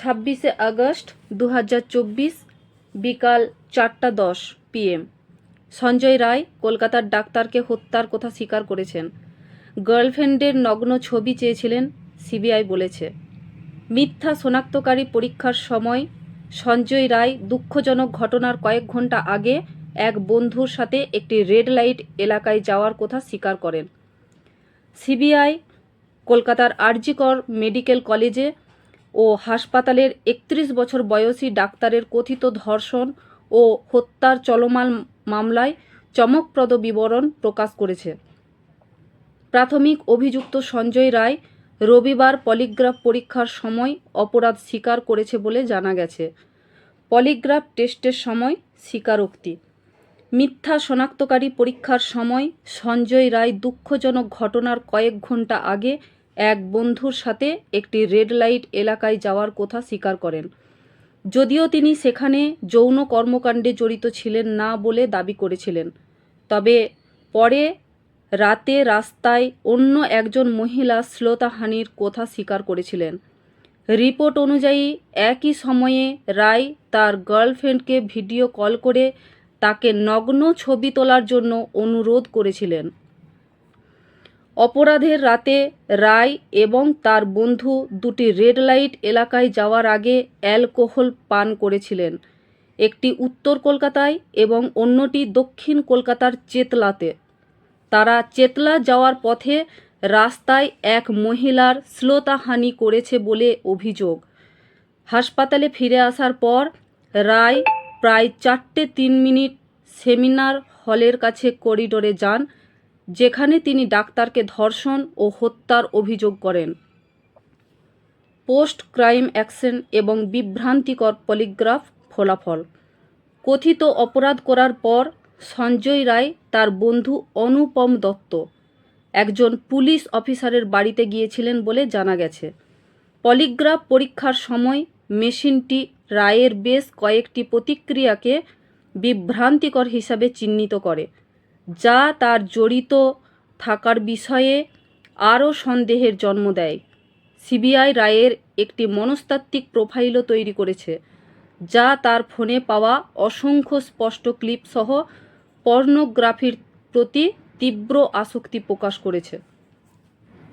26শে August 2024 বিকাল 4:10 PM। Sanjay Roy কলকাতার ডাক্তারকে হত্যার কথা স্বীকার করেছেন। গার্লফ্রেন্ডের নগ্ন ছবি চেয়েছিলেন, সিবিআই বলেছে। মিথ্যা শনাক্তকারী পরীক্ষার সময় সঞ্জয় রায় দুঃখজনক ঘটনার কয়েক ঘন্টা আগে এক বন্ধুর সাথে একটি রেড লাইট এলাকায় যাওয়ার কথা স্বীকার করেন। সিবিআই কলকাতার আরজি কর মেডিকেল কলেজে ও হাসপাতালের 31 বছর বয়সী ডাক্তারের কথিত ধর্ষণ ও হত্যার চলমান মামলায় চমকপ্রদ বিবরণ প্রকাশ করেছে। প্রাথমিক অভিযুক্ত সঞ্জয় রায় রবিবার পলিগ্রাফ পরীক্ষার সময় অপরাধ স্বীকার করেছে বলে জানা গেছে। পলিগ্রাফ টেস্টের সময় স্বীকারোক্তি। মিথ্যা শনাক্তকারী পরীক্ষার সময় সঞ্জয় রায় দুঃখজনক ঘটনার কয়েক ঘন্টা আগে এক বন্ধুর সাথে একটি রেড লাইট এলাকায় যাওয়ার কথা স্বীকার করেন। যদিও তিনি সেখানে যৌন কর্মকাণ্ডে জড়িত ছিলেন না বলে দাবি করেছিলেন, তবে পরে রাতে রাস্তায় অন্য একজন মহিলা শ্লীলতাহানির কথা স্বীকার করেছিলেন। রিপোর্ট অনুযায়ী একই সময়ে রায় তার গার্লফ্রেন্ডকে ভিডিও কল করে তাকে নগ্ন ছবি তোলার জন্য অনুরোধ করেছিলেন। অপরাধের রাতে রায় এবং তার বন্ধু দুটি রেড লাইট এলাকায় যাওয়ার আগে অ্যালকোহল পান করেছিলেন, একটি উত্তর কলকাতায় এবং অন্যটি দক্ষিণ কলকাতার চেতলাতে। তারা চেতলা যাওয়ার পথে রাস্তায় এক মহিলার শ্লীলতাহানি করেছে বলে অভিযোগ। হাসপাতালে ফিরে আসার পর রায় প্রায় 4:03 সেমিনার হলের কাছে করিডোরে যান, যেখানে তিনি ডাক্তারকে ধর্ষণ ও হত্যার অভিযোগ করেন। পোস্ট ক্রাইম অ্যাকশন এবং বিভ্রান্তিকর পলিগ্রাফ ফলাফল। কথিত অপরাধ করার পর সঞ্জয় রায় তার বন্ধু অনুপম দত্ত, একজন পুলিশ অফিসারের বাড়িতে গিয়েছিলেন বলে জানা গেছে। পলিগ্রাফ পরীক্ষার সময় মেশিনটি রায়ের বেশ কয়েকটি প্রতিক্রিয়াকে বিভ্রান্তিকর হিসাবে চিহ্নিত করে, যা তার জড়িত থাকার বিষয়ে আরও সন্দেহের জন্ম দেয়। সিবিআই রায়ের একটি মনস্তাত্ত্বিক প্রোফাইলও তৈরি করেছে, যা তার ফোনে পাওয়া অসংখ্য স্পষ্ট ক্লিপ সহ পর্নোগ্রাফির প্রতি তীব্র আসক্তি প্রকাশ করেছে।